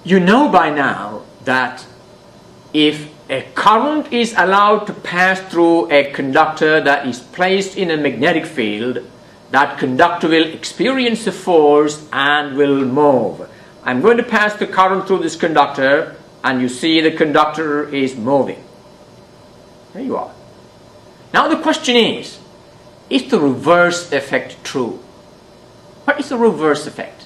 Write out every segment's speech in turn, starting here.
You know by now that if a current is allowed to pass through a conductor that is placed in a magnetic field, that conductor will experience a force and will move. I'm going to pass the current through this conductor, and you see the conductor is moving. There you are. Now the question is the reverse effect true? What is the reverse effect?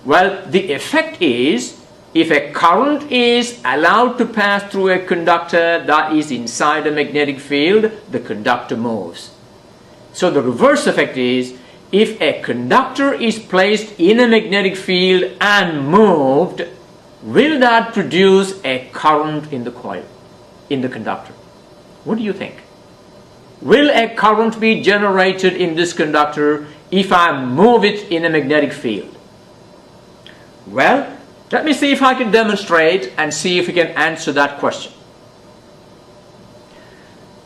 Well, the effect is, if a current is allowed to pass through a conductor that is inside a magnetic field, the conductor moves. So the reverse effect is, if a conductor is placed in a magnetic field and moved, will that produce a current in the coil, in the conductor? What do you think? Will a current be generated in this conductor if I move it in a magnetic field? Well, let me see if I can demonstrate and see if we can answer that question.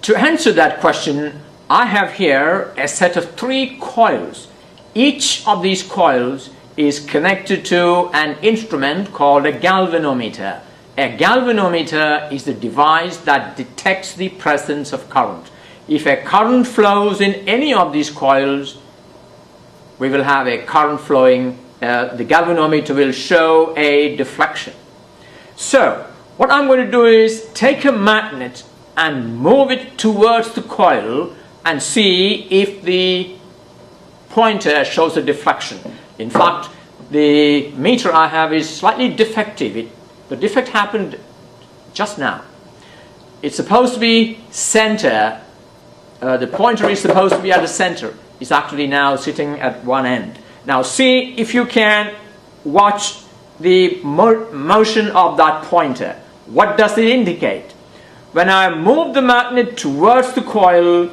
To answer that question, I have here a set of 3 coils. Each of these coils is connected to an instrument called a galvanometer. A galvanometer is the device that detects the presence of current. If a current flows in any of these coils, we will have a current flowing. The galvanometer will show a deflection. So what I'm going to do is take a magnet and move it towards the coil and see if the pointer shows a deflection. In fact, the meter I have is slightly defective. The defect happened just now. It's supposed to be center. The pointer is supposed to be at the center. It's actually now sitting at one end. Now see if you can watch the motion of that pointer. What does it indicate? When I move the magnet towards the coil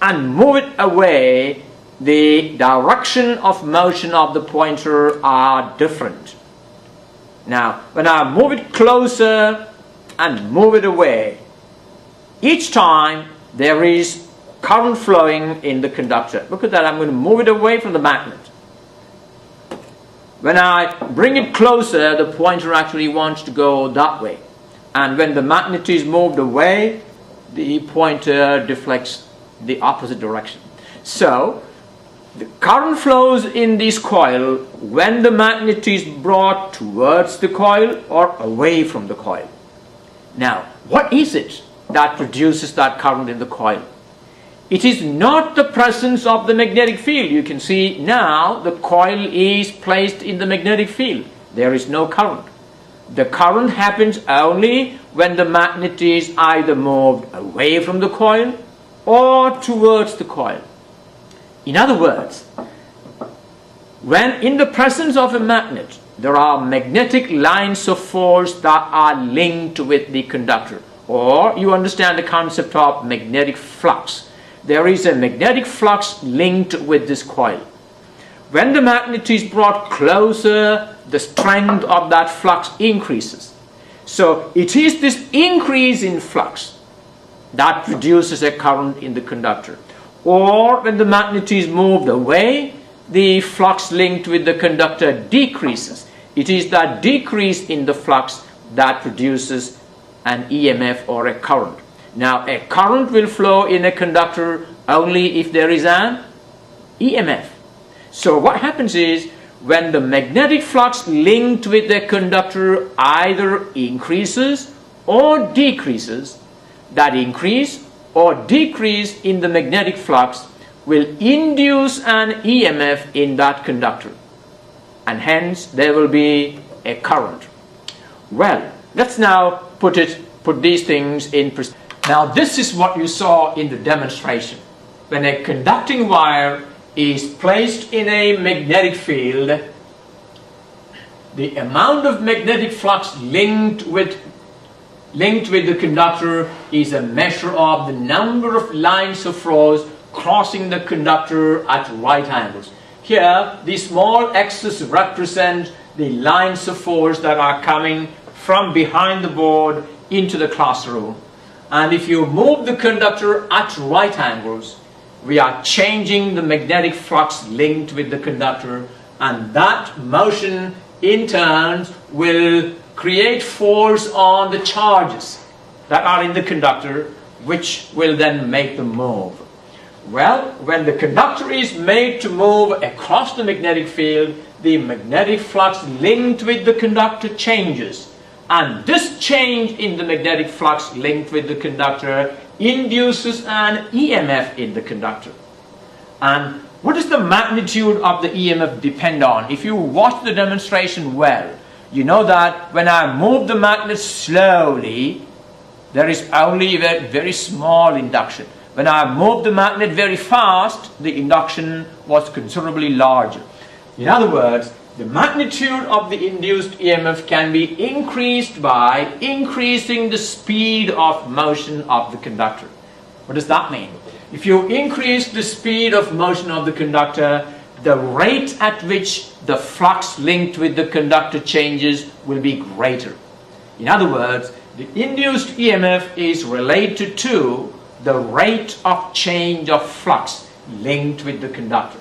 and move it away, the direction of motion of the pointer are different. Now, when I move it closer and move it away, each time there is current flowing in the conductor. Look at that, I'm going to move it away from the magnet. When I bring it closer, the pointer actually wants to go that way. And when the magnet is moved away, the pointer deflects the opposite direction. So, the current flows in this coil when the magnet is brought towards the coil or away from the coil. Now, what is it that produces that current in the coil? It is not the presence of the magnetic field. You can see now the coil is placed in the magnetic field. There is no current. The current happens only when the magnet is either moved away from the coil or towards the coil. In other words, when in the presence of a magnet, there are magnetic lines of force that are linked with the conductor. Or you understand the concept of magnetic flux. There is a magnetic flux linked with this coil. When the magnet is brought closer, the strength of that flux increases. So it is this increase in flux that produces a current in the conductor. Or when the magnet is moved away, the flux linked with the conductor decreases. It is that decrease in the flux that produces an EMF or a current. Now, a current will flow in a conductor only if there is an EMF. So what happens is, when the magnetic flux linked with the conductor either increases or decreases, that increase or decrease in the magnetic flux will induce an EMF in that conductor. And hence, there will be a current. Well, let's now put these things in perspective. Now this is what you saw in the demonstration. When a conducting wire is placed in a magnetic field, the amount of magnetic flux linked with the conductor is a measure of the number of lines of force crossing the conductor at right angles. Here, the small x's represent the lines of force that are coming from behind the board into the classroom. And if you move the conductor at right angles, we are changing the magnetic flux linked with the conductor, and that motion in turn will create force on the charges that are in the conductor, which will then make them move. Well, when the conductor is made to move across the magnetic field, the magnetic flux linked with the conductor changes. And this change in the magnetic flux linked with the conductor induces an EMF in the conductor. And what does the magnitude of the EMF depend on? If you watch the demonstration well, you know that when I move the magnet slowly, there is only a very small induction. When I move the magnet very fast, the induction was considerably larger. In other words, the magnitude of the induced EMF can be increased by increasing the speed of motion of the conductor. What does that mean? If you increase the speed of motion of the conductor, the rate at which the flux linked with the conductor changes will be greater. In other words, the induced EMF is related to the rate of change of flux linked with the conductor.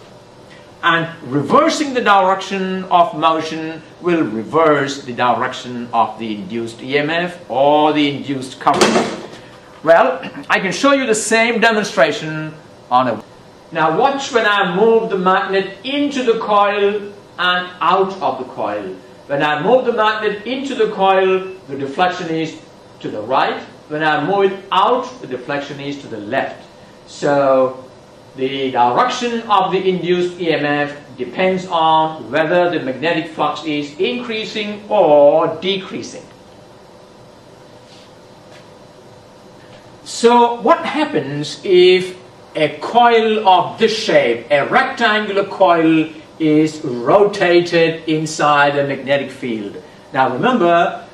And reversing the direction of motion will reverse the direction of the induced EMF or the induced current. Well, I can show you the same demonstration on a... Now watch when I move the magnet into the coil and out of the coil. When I move the magnet into the coil, the deflection is to the right. When I move it out, the deflection is to the left. So the direction of the induced EMF depends on whether the magnetic flux is increasing or decreasing. So what happens if a coil of this shape, a rectangular coil, is rotated inside a magnetic field? Now remember,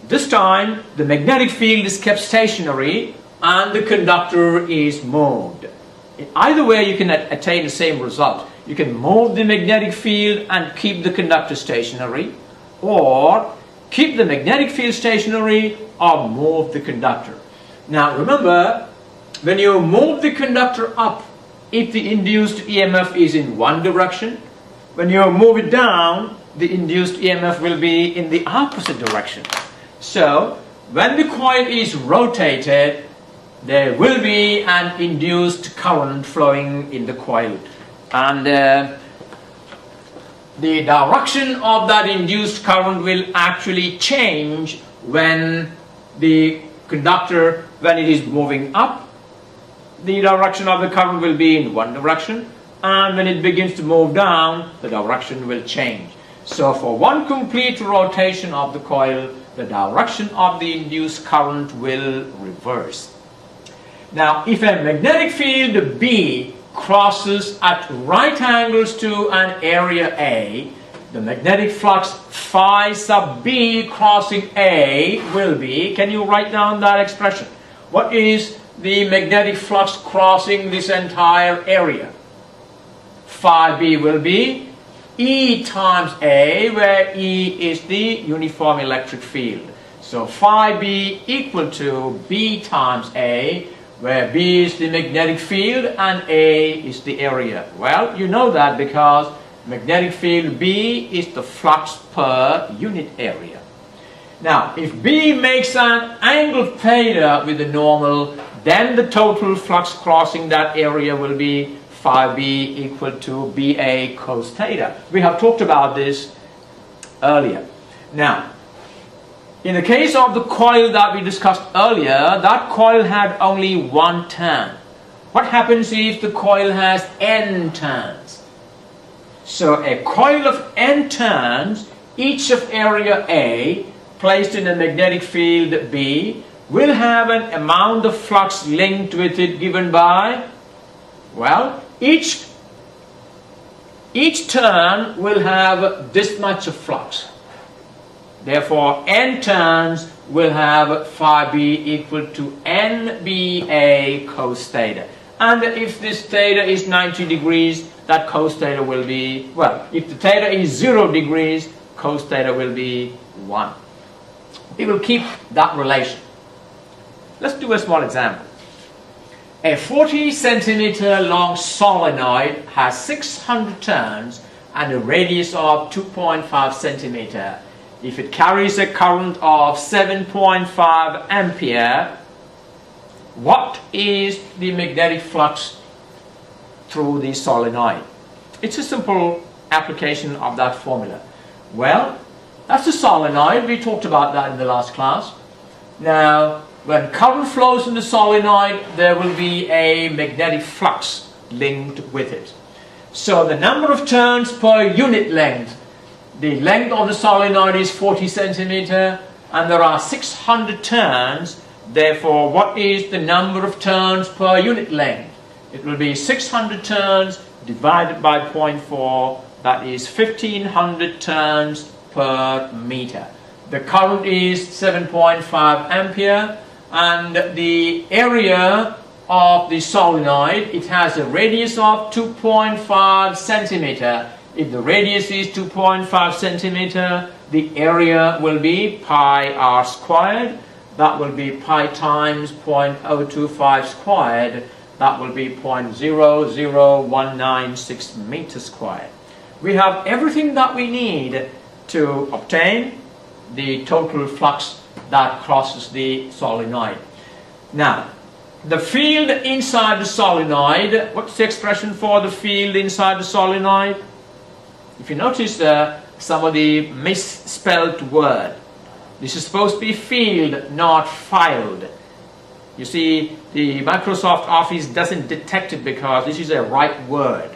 this time the magnetic field is kept stationary and the conductor is moved. Either way you can attain the same result. You can move the magnetic field and keep the conductor stationary, or keep the magnetic field stationary or move the conductor. Now remember, when you move the conductor up, if the induced EMF is in one direction, when you move it down, the induced EMF will be in the opposite direction. So when the coil is rotated, there will be an induced current flowing in the coil, and the direction of that induced current will actually change when the conductor, when it is moving up, the direction of the current will be in one direction, and when it begins to move down, the direction will change. So for one complete rotation of the coil, the direction of the induced current will reverse. Now, if a magnetic field B crosses at right angles to an area A, the magnetic flux phi sub B crossing A will be, can you write down that expression? What is the magnetic flux crossing this entire area? Phi B will be E times A, where E is the uniform electric field. So phi B equal to B times A, where B is the magnetic field and A is the area. Well, you know that because magnetic field B is the flux per unit area. Now, if B makes an angle theta with the normal, then the total flux crossing that area will be phi B equal to BA cos theta. We have talked about this earlier. Now, in the case of the coil that we discussed earlier, that coil had only one turn. What happens if the coil has n turns? So a coil of n turns, each of area A, placed in a magnetic field B, will have an amount of flux linked with it given by, well, each turn will have this much of flux. Therefore, n turns will have phi B equal to NBA cos theta. And if this theta is 90 degrees, that cos theta will be, well, if the theta is 0 degrees, cos theta will be 1. We will keep that relation. Let's do a small example. A 40 centimeter long solenoid has 600 turns and a radius of 2.5 centimeter. If it carries a current of 7.5 ampere, what is the magnetic flux through the solenoid? It's a simple application of that formula. Well, that's a solenoid. We talked about that in the last class. Now, when current flows in the solenoid, there will be a magnetic flux linked with it. So the number of turns per unit length, the length of the solenoid is 40 centimeter and there are 600 turns. Therefore, what is the number of turns per unit length? It will be 600 turns divided by 0.4, that is 1500 turns per meter. The current is 7.5 ampere and the area of the solenoid, it has a radius of 2.5 centimeter. If the radius is 2.5 centimeter, the area will be pi r squared. That will be pi times 0.025 squared. That will be 0.00196 meters squared. We have everything that we need to obtain the total flux that crosses the solenoid. Now, the field inside the solenoid, what's the expression for the field inside the solenoid? If you notice some of the misspelled word, this is supposed to be field, not filed. You see, the Microsoft Office doesn't detect it because this is a right word.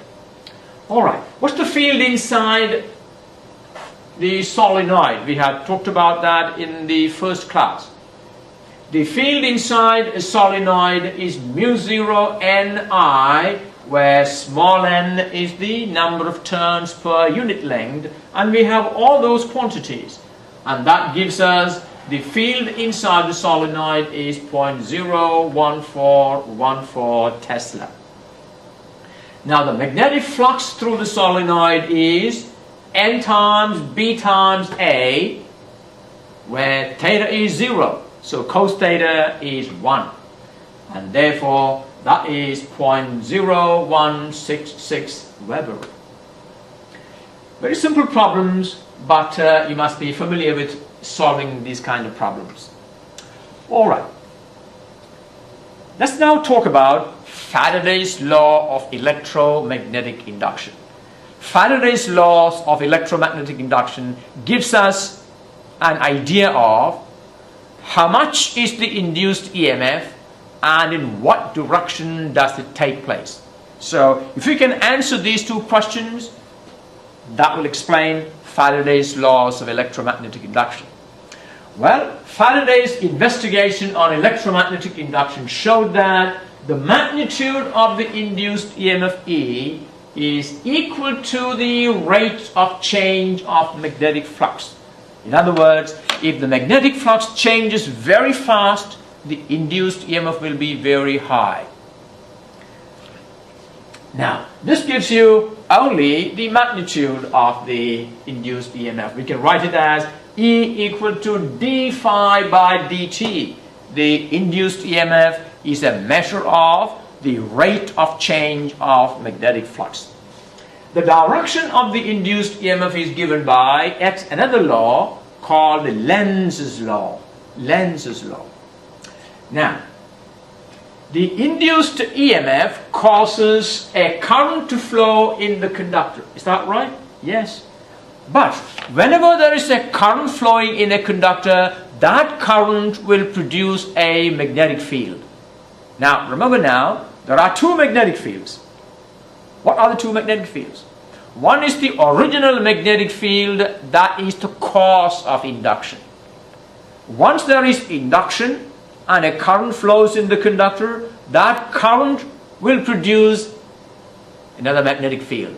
Alright, what's the field inside the solenoid? We had talked about that in the first class. The field inside a solenoid is mu0 Ni, where small n is the number of turns per unit length, and we have all those quantities. And that gives us the field inside the solenoid is 0.01414 Tesla. Now the magnetic flux through the solenoid is N times B times A, where theta is 0. So cos theta is 1. And therefore that is 0.0166 Weber. Very simple problems, but you must be familiar with solving these kind of problems. Alright. Let's now talk about Faraday's law of electromagnetic induction. Faraday's laws of electromagnetic induction gives us an idea of how much is the induced EMF and in what direction does it take place. So if you can answer these two questions, that will explain Faraday's laws of electromagnetic induction. Well, Faraday's investigation on electromagnetic induction showed that the magnitude of the induced EMF E is equal to the rate of change of magnetic flux. In other words, if the magnetic flux changes very fast, the induced EMF will be very high. Now, this gives you only the magnitude of the induced EMF. We can write it as E equal to d phi by dt. The induced EMF is a measure of the rate of change of magnetic flux. The direction of the induced EMF is given by another law called the Lenz's law. Lenz's law. Now, the induced EMF causes a current to flow in the conductor. Is that right? Yes. But whenever there is a current flowing in a conductor, that current will produce a magnetic field. Now, remember now, there are two magnetic fields. What are the two magnetic fields? One is the original magnetic field, that is the cause of induction. Once there is induction and a current flows in the conductor, that current will produce another magnetic field.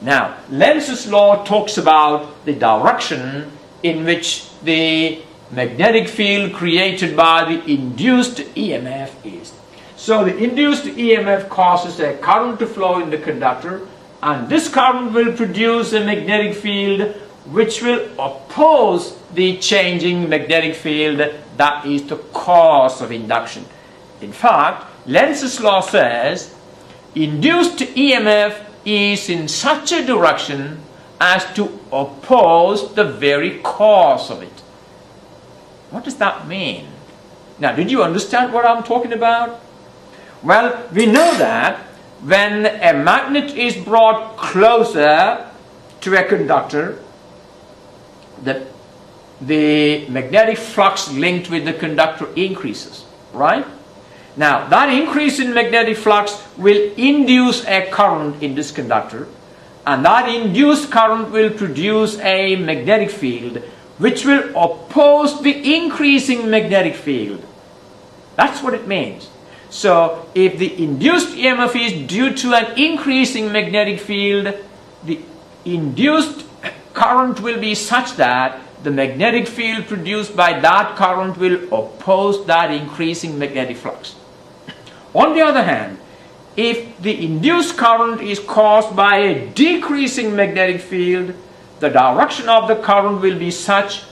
Now, Lenz's law talks about the direction in which the magnetic field created by the induced EMF is. So the induced EMF causes a current to flow in the conductor, and this current will produce a magnetic field which will oppose the changing magnetic field that is the cause of induction. In fact, Lenz's law says induced EMF is in such a direction as to oppose the very cause of it. What does that mean? Now, did you understand what I'm talking about? Well, we know that when a magnet is brought closer to a conductor, the magnetic flux linked with the conductor increases, right? Now, that increase in magnetic flux will induce a current in this conductor, and that induced current will produce a magnetic field which will oppose the increasing magnetic field. That's what it means. So, if the induced EMF is due to an increasing magnetic field, the induced current will be such that the magnetic field produced by that current will oppose that increasing magnetic flux. On the other hand, if the induced current is caused by a decreasing magnetic field, the direction of the current will be such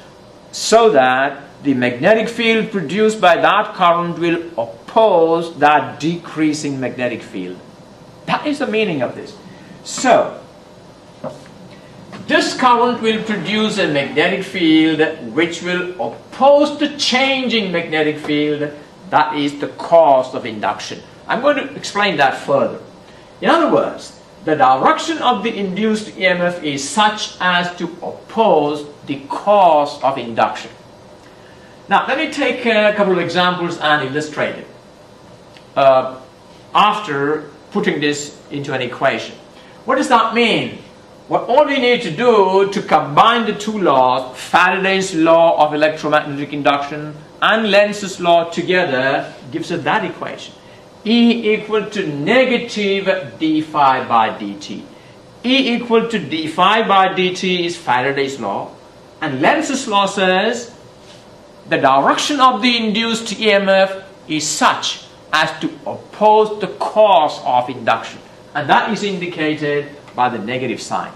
so that the magnetic field produced by that current will oppose that decreasing magnetic field. That is the meaning of this. So, this current will produce a magnetic field which will oppose the changing magnetic field. That is the cause of induction. I'm going to explain that further. In other words, the direction of the induced EMF is such as to oppose the cause of induction. Now, let me take a couple of examples and illustrate it after putting this into an equation. What does that mean? Well, all we need to do to combine the two laws, Faraday's law of electromagnetic induction and Lenz's law together, gives us that equation. E equal to negative d phi by dt. E equal to d phi by dt is Faraday's law, and Lenz's law says the direction of the induced EMF is such as to oppose the cause of induction, and that is indicated by the negative sign.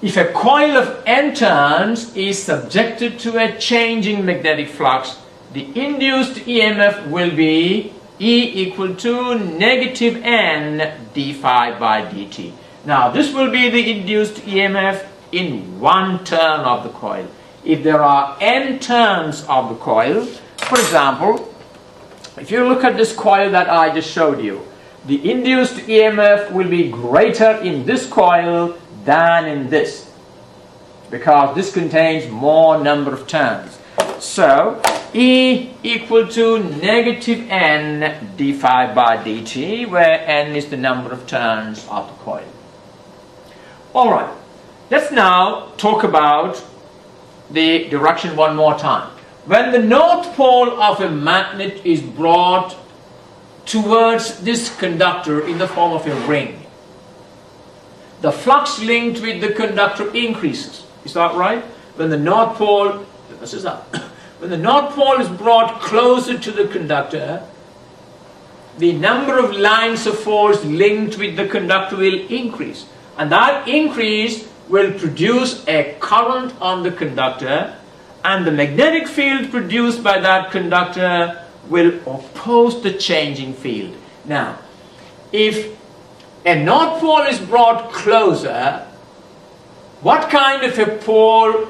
If a coil of N turns is subjected to a changing magnetic flux, the induced EMF will be E equal to negative N d phi by dt. Now, this will be the induced EMF in one turn of the coil. If there are N turns of the coil, for example, if you look at this coil that I just showed you, the induced EMF will be greater in this coil than in this, because this contains more number of turns. So, E equal to negative N d phi by dt, where N is the number of turns of the coil. Alright, let's now talk about the direction one more time. When the north pole of a magnet is brought towards this conductor in the form of a ring, the flux linked with the conductor increases. Is that right? When the north pole, this is up. When the north pole is brought closer to the conductor, the number of lines of force linked with the conductor will increase, and that increase will produce a current on the conductor, and the magnetic field produced by that conductor will oppose the changing field. Now, if a north pole is brought closer, what kind of a pole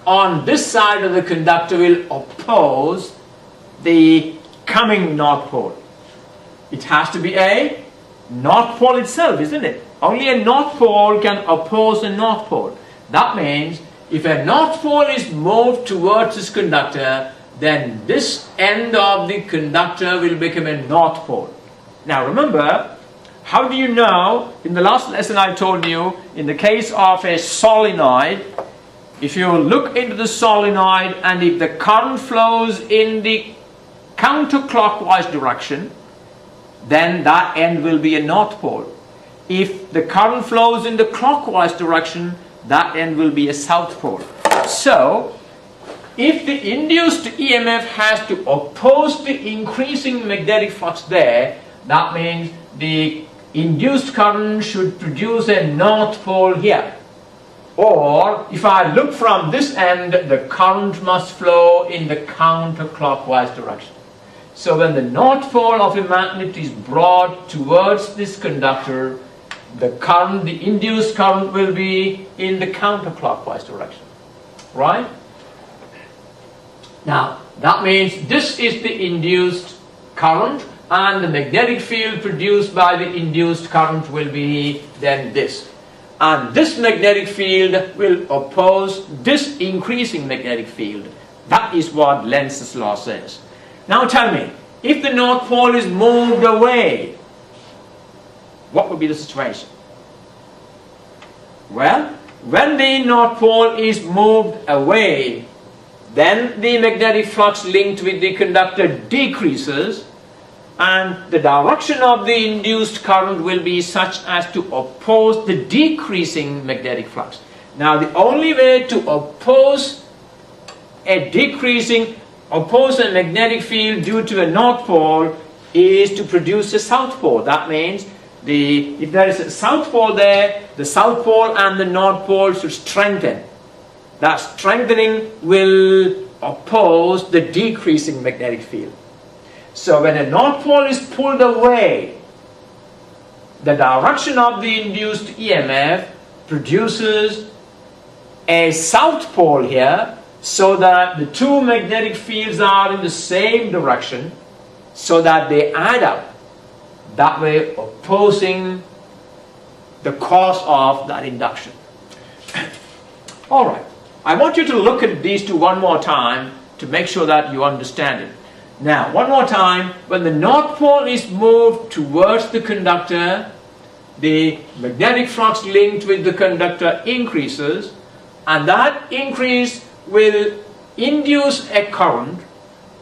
on this side of the conductor will oppose the coming north pole? It has to be a north pole itself, isn't it? Only a north pole can oppose a north pole. That means if a north pole is moved towards this conductor, then this end of the conductor will become a north pole. Now remember, how do you know? In the last lesson I told you, in the case of a solenoid, if you look into the solenoid and if the current flows in the counterclockwise direction, then that end will be a north pole. If the current flows in the clockwise direction, that end will be a south pole. So, if the induced EMF has to oppose the increasing magnetic flux there, that means the induced current should produce a north pole here. Or, if I look from this end, the current must flow in the counterclockwise direction. So when the north pole of a magnet is brought towards this conductor, the induced current will be in the counterclockwise direction, right? Now, that means this is the induced current, and the magnetic field produced by the induced current will be then this. And this magnetic field will oppose this increasing magnetic field. That is what Lenz's law says. Now tell me, if the North Pole is moved away, what would be the situation? Well, when the North Pole is moved away, then the magnetic flux linked with the conductor decreases, and the direction of the induced current will be such as to oppose the decreasing magnetic flux. Now, the only way to oppose a magnetic field due to a North Pole is to produce a South Pole. That means if there is a South Pole there, the South Pole and the North Pole should strengthen. That strengthening will oppose the decreasing magnetic field. So when a North Pole is pulled away, the direction of the induced EMF produces a South Pole here, so that the two magnetic fields are in the same direction, so that they add up, that way opposing the cause of that induction. Alright, I want you to look at these two one more time to make sure that you understand it. Now, one more time, when the North Pole is moved towards the conductor, the magnetic flux linked with the conductor increases, and that increase will induce a current,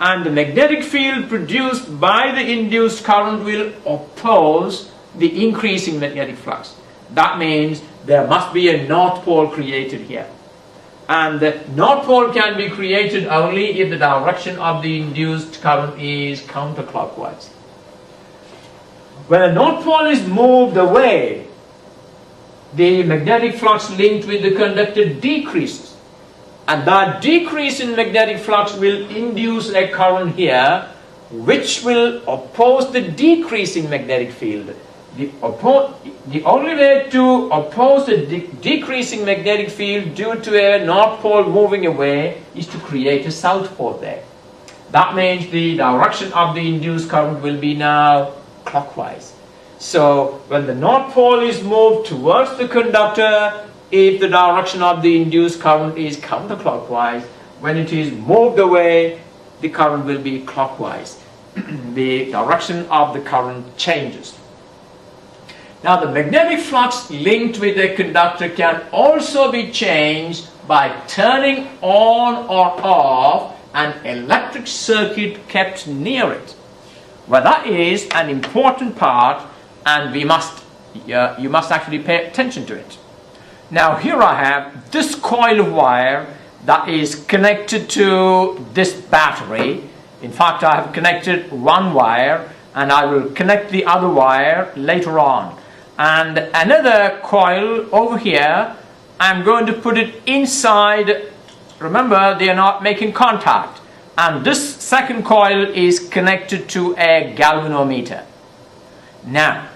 and the magnetic field produced by the induced current will oppose the increasing magnetic flux. That means there must be a North Pole created here. And the North Pole can be created only if the direction of the induced current is counterclockwise. When a North Pole is moved away, the magnetic flux linked with the conductor decreases. And that decrease in magnetic flux will induce a current here, which will oppose the decreasing magnetic field. The only way to oppose the decreasing magnetic field due to a North Pole moving away is to create a South Pole there. That means the direction of the induced current will be now clockwise. So when the North Pole is moved towards the conductor, if the direction of the induced current is counterclockwise, when it is moved away, the current will be clockwise. The direction of the current changes. Now, the magnetic flux linked with a conductor can also be changed by turning on or off an electric circuit kept near it. Well, that is an important part, and you must actually pay attention to it. Now, here I have this coil of wire that is connected to this battery. In fact, I have connected one wire, and I will connect the other wire later on. And another coil over here, I'm going to put it inside. Remember, they are not making contact. And this second coil is connected to a galvanometer. Now,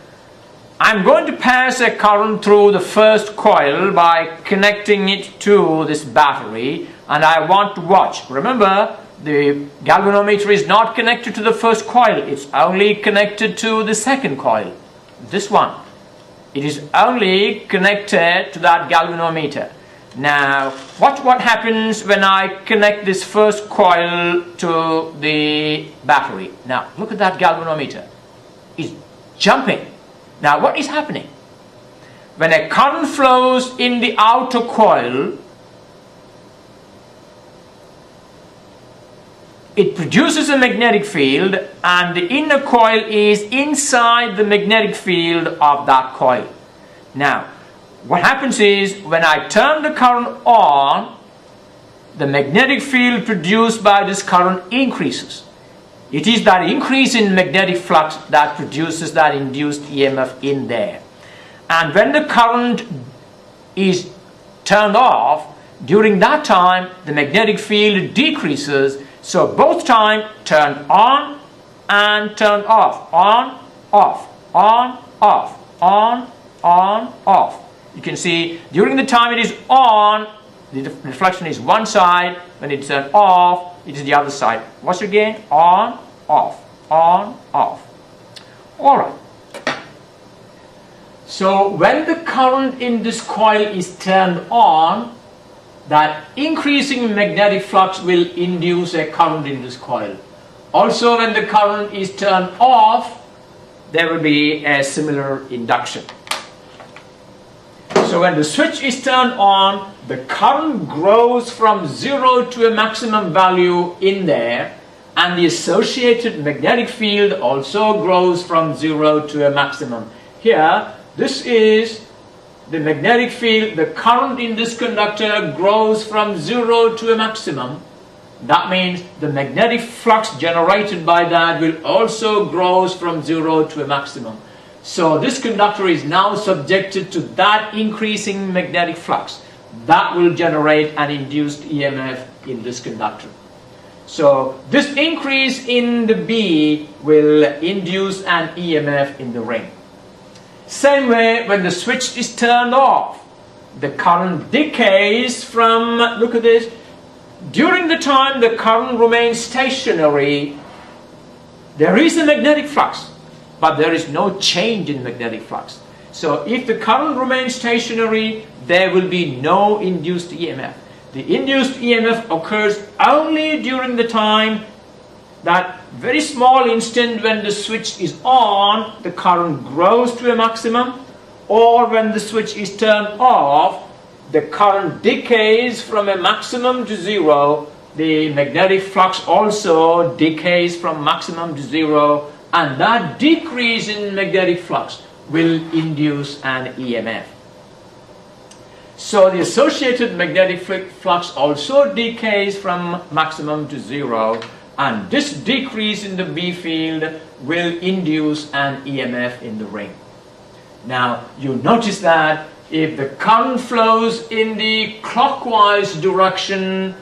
I'm going to pass a current through the first coil by connecting it to this battery, and I want to watch. Remember, the galvanometer is not connected to the first coil, it's only connected to the second coil, this one. It is only connected to that galvanometer. Now, watch what happens when I connect this first coil to the battery. Now, look at that galvanometer. It's jumping. Now, what is happening? When a current flows in the outer coil, it produces a magnetic field, and the inner coil is inside the magnetic field of that coil. Now, what happens is, when I turn the current on, the magnetic field produced by this current increases. It is that increase in magnetic flux that produces that induced EMF in there. And when the current is turned off, during that time, the magnetic field decreases. So both times turned on and turned off, on, off, on, off, on, on, off. You can see during the time it is on, the reflection is one side. When it's turned off, it is the other side. Once again, on, off, on, off. Alright. So when the current in this coil is turned on, that increasing magnetic flux will induce a current in this coil. Also, when the current is turned off, there will be a similar induction. So when the switch is turned on, the current grows from 0 to a maximum value in there, and the associated magnetic field also grows from 0 to a maximum. Here, this is the magnetic field. The current in this conductor grows from 0 to a maximum. That means the magnetic flux generated by that will also grows from 0 to a maximum. So this conductor is now subjected to that increasing magnetic flux. That will generate an induced EMF in this conductor. So this increase in the B will induce an EMF in the ring. Same way, when the switch is turned off, the current decays from, look at this, during the time the current remains stationary, there is a magnetic flux, but there is no change in magnetic flux. So if the current remains stationary, there will be no induced EMF. The induced EMF occurs only during the time, that very small instant when the switch is on, the current grows to a maximum, or when the switch is turned off, the current decays from a maximum to 0, the magnetic flux also decays from maximum to 0, and that decrease in magnetic flux will induce an EMF. So the associated magnetic flux also decays from maximum to 0, and this decrease in the B field will induce an EMF in the ring. Now you notice that if the current flows in the clockwise direction,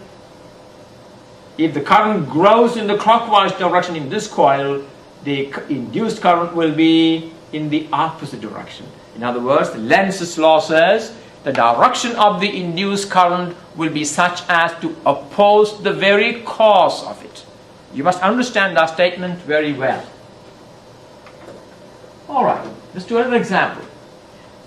if the current grows in the clockwise direction in this coil, the induced current will be in the opposite direction. In other words, Lenz's law says the direction of the induced current will be such as to oppose the very cause of it. You must understand that statement very well. Alright, let's do another example.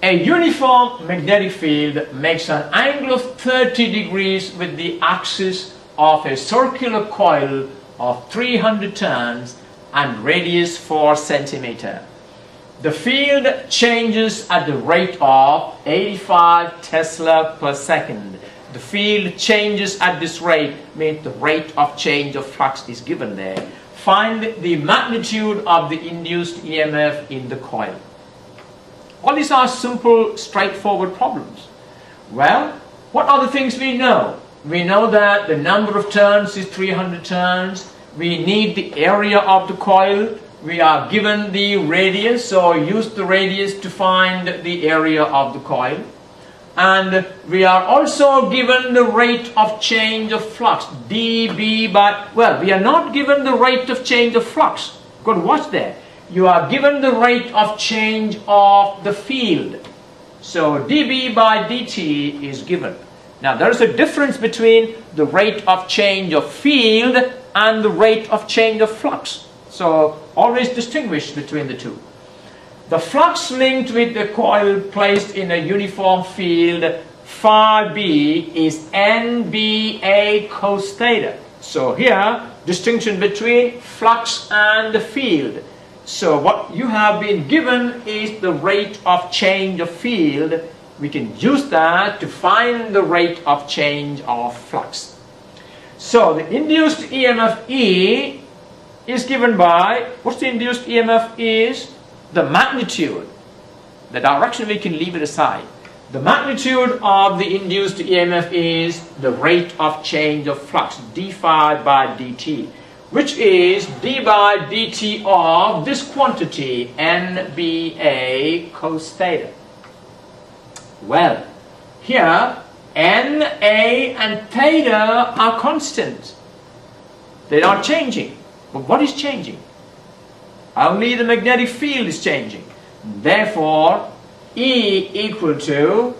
A uniform magnetic field makes an angle of 30 degrees with the axis of a circular coil of 300 turns and radius 4 centimeters. The field changes at the rate of 85 Tesla per second. The field changes at this rate, means the rate of change of flux is given there. Find the magnitude of the induced EMF in the coil. All these are simple, straightforward problems. Well, what are the things we know? We know that the number of turns is 300 turns. We need the area of the coil. We are given the radius, so use the radius to find the area of the coil. And we are also given the rate of change of flux, dB by, well, we are not given the rate of change of flux. Go and watch there. You are given the rate of change of the field. So dB by dt is given. Now there is a difference between the rate of change of field and the rate of change of flux. So always distinguish between the two. The flux linked with the coil placed in a uniform field phi b is NBA cos theta. So here, distinction between flux and the field. So what you have been given is the rate of change of field. We can use that to find the rate of change of flux. So the induced EMF E is given by, what's the induced EMF is? The magnitude. The direction we can leave it aside. The magnitude of the induced EMF is the rate of change of flux, d phi by dt, which is d by dt of this quantity, NBA cos theta. Well, here, N, A, and theta are constant. They are changing. But what is changing? Only the magnetic field is changing. Therefore, E equal to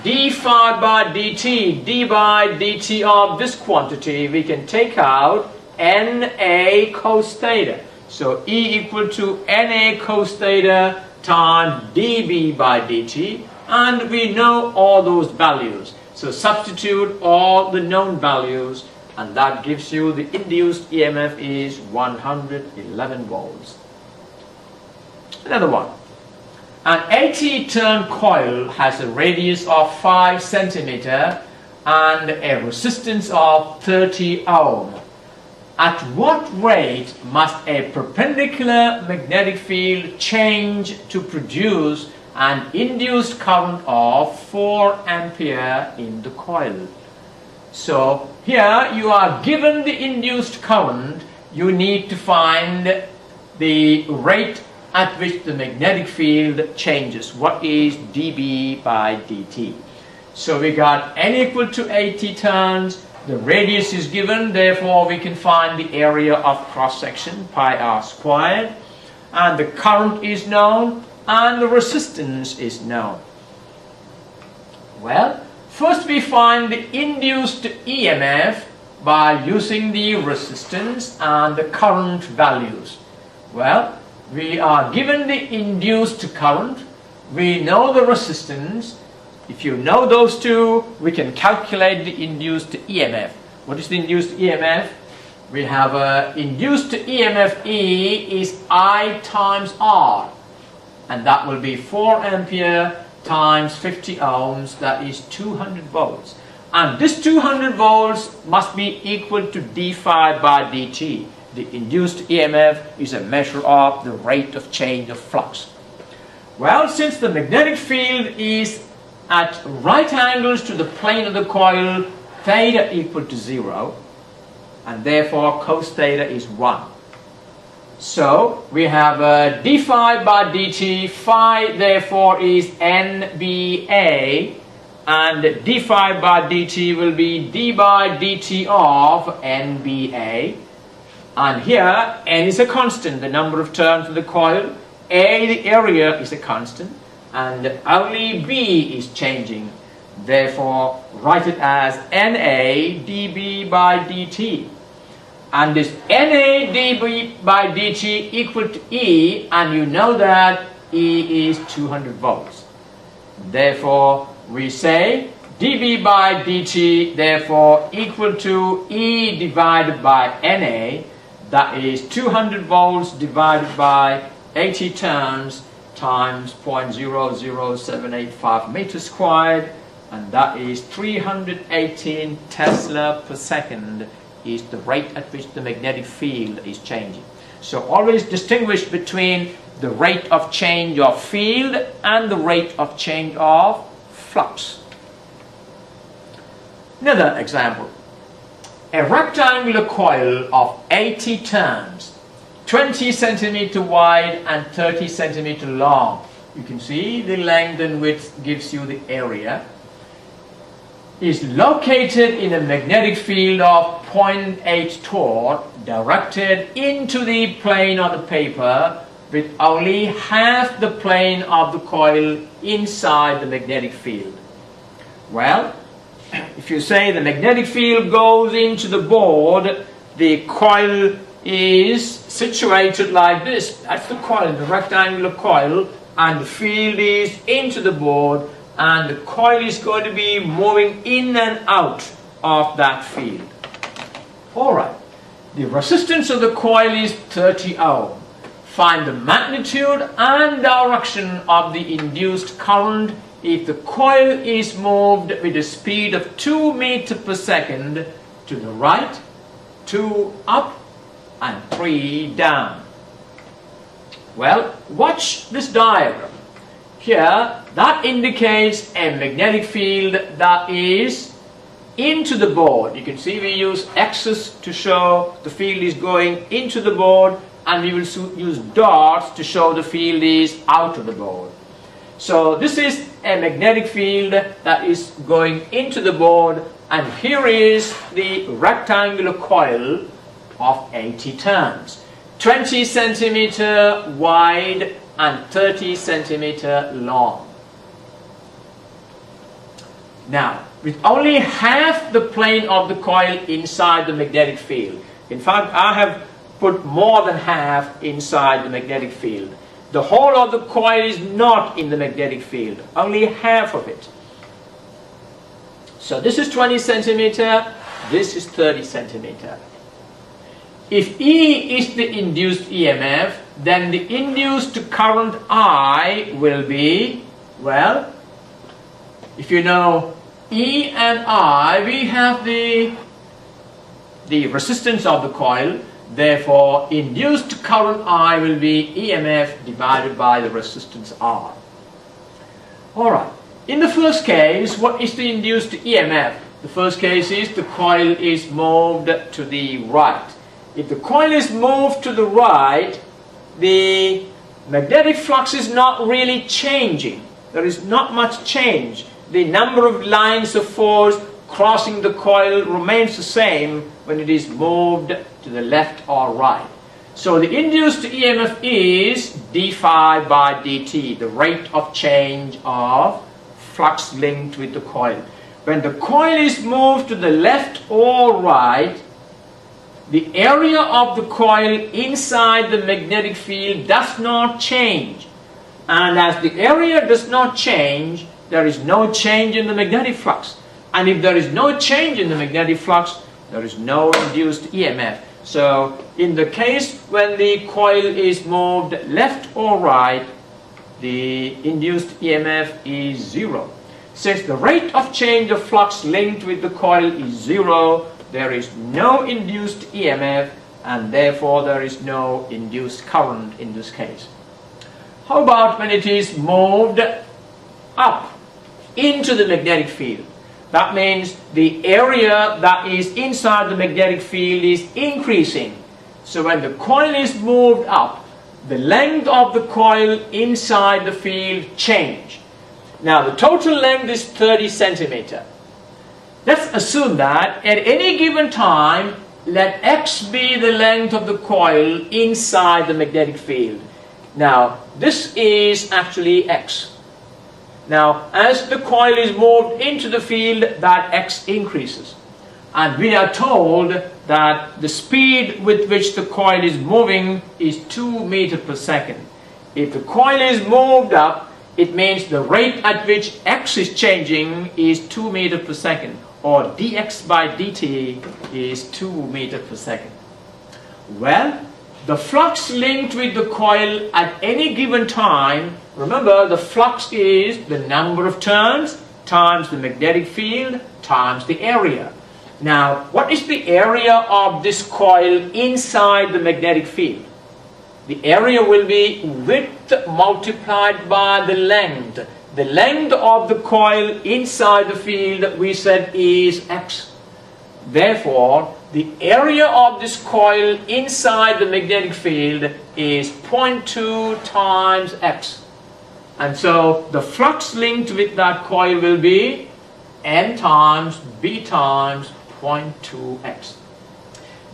d phi by dt, d by dt of this quantity, we can take out Na cos theta. So E equal to Na cos theta times dB by dt, and we know all those values. So substitute all the known values, and that gives you the induced EMF is 111 volts. Another one. An 80-turn coil has a radius of 5 centimeter and a resistance of 30 ohm. At what rate must a perpendicular magnetic field change to produce an induced current of 4 ampere in the coil? So here you are given the induced current, you need to find the rate at which the magnetic field changes. What is dB by dt? So we got n equal to 80 turns, the radius is given, therefore we can find the area of cross section, pi r squared, and the current is known and the resistance is known. Well, first we find the induced EMF by using the resistance and the current values. Well, we are given the induced current, we know the resistance. If you know those two, we can calculate the induced EMF. What is the induced EMF? We have induced EMF E is I times R, and that will be 4 ampere times 50 ohms, that is 200 volts. And this 200 volts must be equal to d phi by dt. The induced EMF is a measure of the rate of change of flux. Well, since the magnetic field is at right angles to the plane of the coil, theta equal to 0, and therefore cos theta is 1. So we have d phi by dt, phi therefore is NBA, and d phi by dt will be d by dt of NBA. And here n is a constant, the number of turns of the coil, A, the area, is a constant, and only B is changing. Therefore, write it as NA dB by dt. And this NA dB by dt equal to E, and you know that E is 200 volts. Therefore, we say dB by dt, therefore, equal to E divided by NA. That is 200 volts divided by 80 turns times 0.00785 meters squared, and that is 318 Tesla per second is the rate at which the magnetic field is changing. So always distinguish between the rate of change of field and the rate of change of flux. Another example. A rectangular coil of 80 turns, 20 centimeter wide and 30 centimeter long. You can see the length and width gives you the area. Is located in a magnetic field of 0.8 torr directed into the plane of the paper with only half the plane of the coil inside the magnetic field. Well, if you say the magnetic field goes into the board, the coil is situated like this. That's the coil, the rectangular coil, and the field is into the board, and the coil is going to be moving in and out of that field. Alright, the resistance of the coil is 30 ohm. Find the magnitude and direction of the induced current if the coil is moved with a speed of 2 meters per second to the right, 2 up, and 3 down. Well, watch this diagram. Here, that indicates a magnetic field that is into the board. You can see we use X's to show the field is going into the board, and we will use dots to show the field is out of the board. So this is a magnetic field that is going into the board, and here is the rectangular coil of 80 turns. 20 centimeter wide and 30 centimeter long. Now, with only half the plane of the coil inside the magnetic field. In fact, I have put more than half inside the magnetic field. The whole of the coil is not in the magnetic field, only half of it. So this is 20 centimeter, this is 30 centimeter. If E is the induced EMF, then the induced current I will be, well, if you know E and I, we have the resistance of the coil. Therefore, induced current I will be EMF divided by the resistance R. Alright, in the first case, what is the induced EMF? The first case is the coil is moved to the right. If the coil is moved to the right, the magnetic flux is not really changing. There is not much change. The number of lines of force crossing the coil remains the same when it is moved to the left or right. So the induced EMF is d phi by dt, the rate of change of flux linked with the coil. When the coil is moved to the left or right, the area of the coil inside the magnetic field does not change. And as the area does not change, there is no change in the magnetic flux. And if there is no change in the magnetic flux, there is no induced EMF. So in the case when the coil is moved left or right, the induced EMF is zero. Since the rate of change of flux linked with the coil is zero, there is no induced EMF, and therefore there is no induced current in this case. How about when it is moved up into the magnetic field? That means the area that is inside the magnetic field is increasing. So when the coil is moved up, the length of the coil inside the field change. Now the total length is 30 centimeter. Let's assume that at any given time, let x be the length of the coil inside the magnetic field. Now this is actually x. Now as the coil is moved into the field, that x increases. And we are told that the speed with which the coil is moving is 2 meters per second. If the coil is moved up, it means the rate at which x is changing is 2 meters per second, or dx by dt is 2 meters per second. Well, the flux linked with the coil at any given time, remember the flux is the number of turns times the magnetic field times the area. Now, what is the area of this coil inside the magnetic field? The area will be width multiplied by the length. The length of the coil inside the field, we said, is x. Therefore, the area of this coil inside the magnetic field is 0.2 times x. And so the flux linked with that coil will be n times b times 0.2x.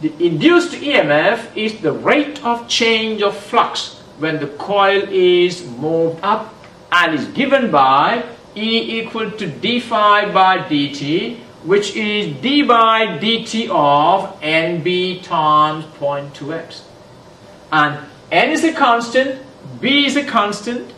The induced EMF is the rate of change of flux when the coil is moved up and is given by E equal to d phi by dt, which is d by dt of nb times 0.2x. And n is a constant, b is a constant,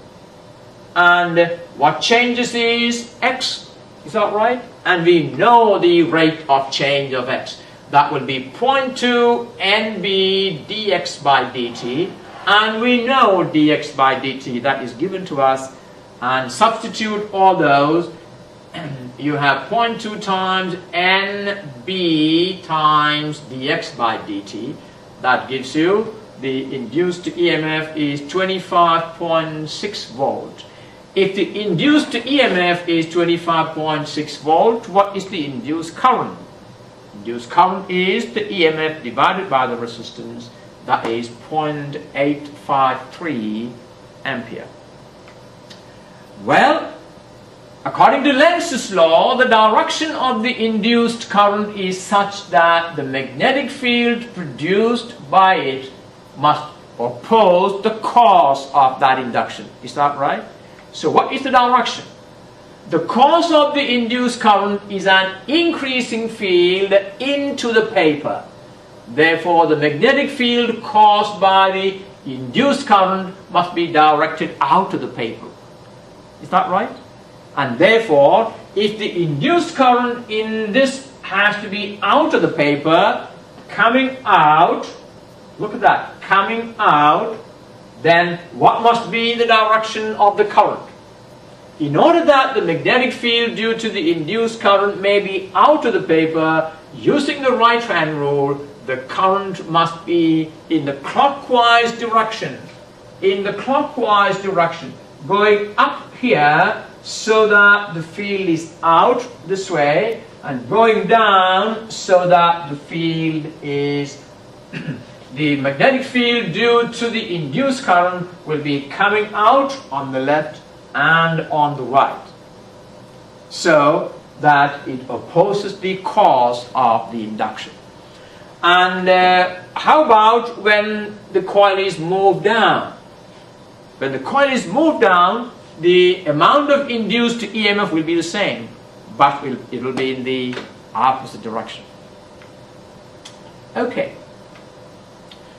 and what changes is x. Is that right? And we know the rate of change of x. That will be 0.2 nb dx by dt, and we know dx by dt, that is given to us, and substitute all those. You have 0.2 times nb times dx by dt. That gives you the induced EMF is 25.6 volts. If the induced EMF is 25.6 volts, what is the induced current? Induced current is the EMF divided by the resistance, that is 0.853 ampere. Well, according to Lenz's law, the direction of the induced current is such that the magnetic field produced by it must oppose the cause of that induction. Is that right? So what is the direction? The cause of the induced current is an increasing field into the paper. Therefore, the magnetic field caused by the induced current must be directed out of the paper. Is that right? And therefore, if the induced current in this has to be out of the paper, coming out, look at that, coming out, then what must be the direction of the current? In order that the magnetic field due to the induced current may be out of the paper, using the right-hand rule, the current must be in the clockwise direction. In the clockwise direction, going up here so that the field is out this way, and going down so that the field is the magnetic field due to the induced current will be coming out on the left and on the right, so that it opposes the cause of the induction. And how about when the coil is moved down? When the coil is moved down, the amount of induced EMF will be the same, but it will be in the opposite direction. Okay.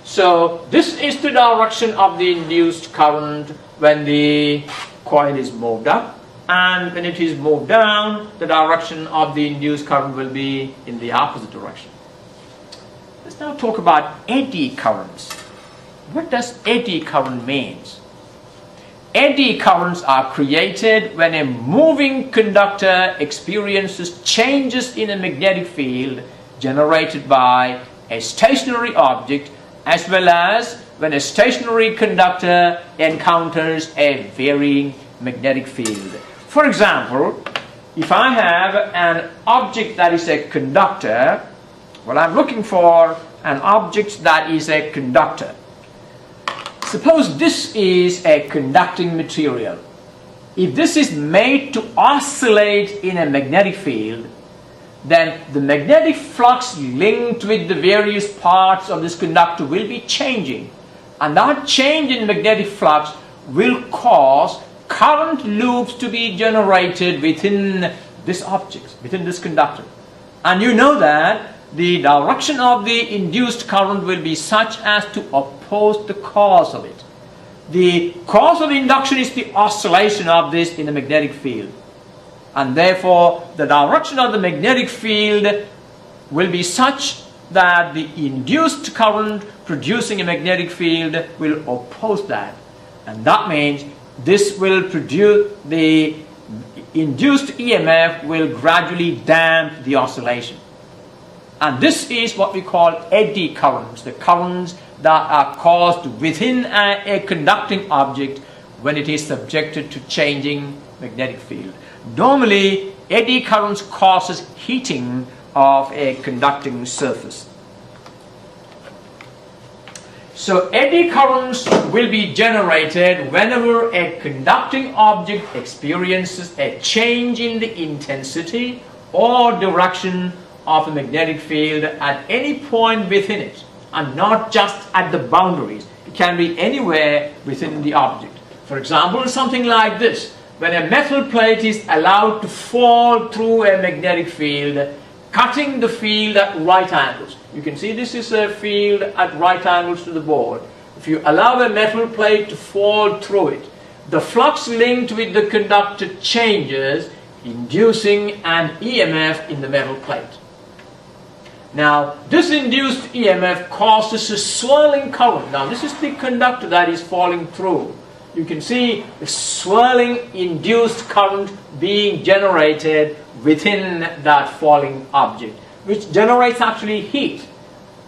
So this is the direction of the induced current when the coil is moved up, and when it is moved down, the direction of the induced current will be in the opposite direction. Let's now talk about eddy currents. What does eddy current means? Eddy currents are created when a moving conductor experiences changes in a magnetic field generated by a stationary object, as well as when a stationary conductor encounters a varying magnetic field. For example, if I have an object that is a conductor, well, I'm looking for an object that is a conductor. Suppose this is a conducting material. If this is made to oscillate in a magnetic field, then the magnetic flux linked with the various parts of this conductor will be changing, and that change in magnetic flux will cause current loops to be generated within this object, within this conductor. And you know that the direction of the induced current will be such as to oppose the cause of it. The cause of induction is the oscillation of this in the magnetic field, and therefore the direction of the magnetic field will be such that the induced current producing a magnetic field will oppose that, and that means this will produce the induced EMF will gradually damp the oscillation. And this is what we call eddy currents, the currents that are caused within a conducting object when it is subjected to changing magnetic field. Normally, eddy currents causes heating of a conducting surface. So eddy currents will be generated whenever a conducting object experiences a change in the intensity or direction of a magnetic field at any point within it, and not just at the boundaries. It can be anywhere within the object. For example, something like this. When a metal plate is allowed to fall through a magnetic field, cutting the field at right angles. You can see this is a field at right angles to the board. If you allow a metal plate to fall through it, the flux linked with the conductor changes, inducing an EMF in the metal plate. Now, this induced EMF causes a swirling current. Now, this is the conductor that is falling through. You can see the swirling induced current being generated within that falling object, which generates actually heat.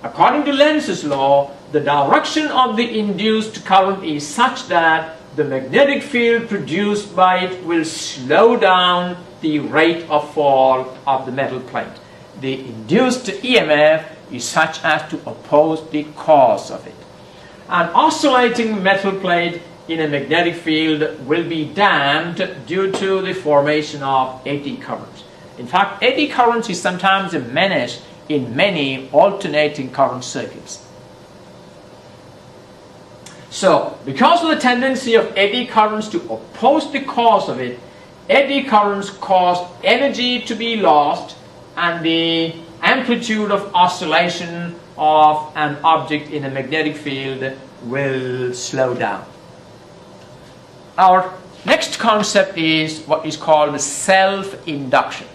According to Lenz's law, the direction of the induced current is such that the magnetic field produced by it will slow down the rate of fall of the metal plate. The induced EMF is such as to oppose the cause of it. An oscillating metal plate in a magnetic field will be damped due to the formation of eddy currents. In fact, eddy currents is sometimes a menace in many alternating current circuits. So, because of the tendency of eddy currents to oppose the cause of it, eddy currents cause energy to be lost and the amplitude of oscillation of an object in a magnetic field will slow down. Our next concept is what is called self-induction.